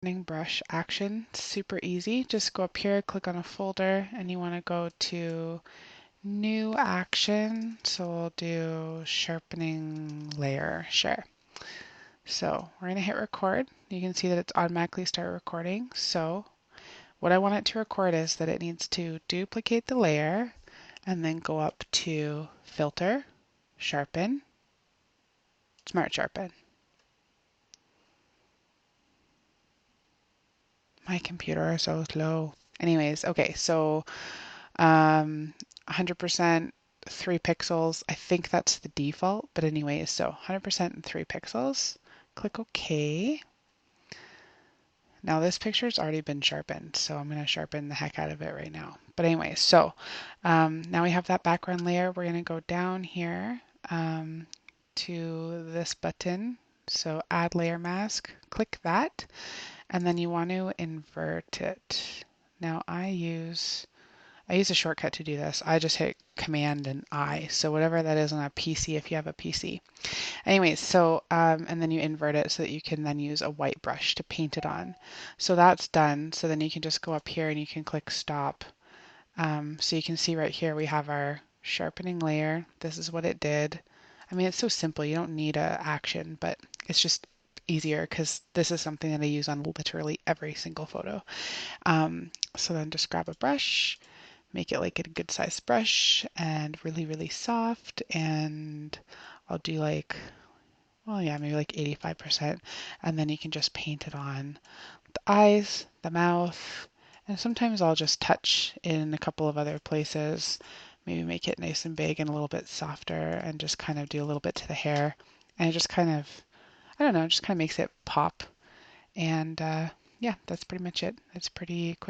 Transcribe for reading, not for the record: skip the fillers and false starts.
Sharpening Brush action. Super easy. Just go up here, click on a folder, and you want to go to New Action. So we'll do Sharpening Layer Share. So we're going to hit record. You can see that it's automatically started recording. So what I want it to record is that it needs to duplicate the layer and then go up to Filter, Sharpen, Smart Sharpen. My computer is so slow. Anyways, okay, so 100% 3 pixels. I think that's the default, but anyways, so 100% 3 pixels. Click OK. Now this picture's already been sharpened, so I'm going to sharpen the heck out of it right now. But anyway, so now we have that background layer. We're going to go down here to this button. So add layer mask, click that, and then you want to invert it. Now I use a shortcut to do this. I just hit Command and I. So whatever that is on a PC if you have a PC. Anyways, so and then you invert it so that you can then use a white brush to paint it on. So that's done. So then you can just go up here and you can click stop. So you can see right here we have our sharpening layer. This is what it did. I mean, it's so simple. You don't need a action, but it's just easier because this is something that I use on literally every single photo. So then just grab a brush, make it like a good sized brush and really, really soft. And I'll do like, well, yeah, maybe like 85%. And then you can just paint it on the eyes, the mouth, and sometimes I'll just touch in a couple of other places, maybe make it nice and big and a little bit softer and just kind of do a little bit to the hair. And it just kind of, I don't know, just kind of makes it pop. And yeah, that's pretty much it. It's pretty quick.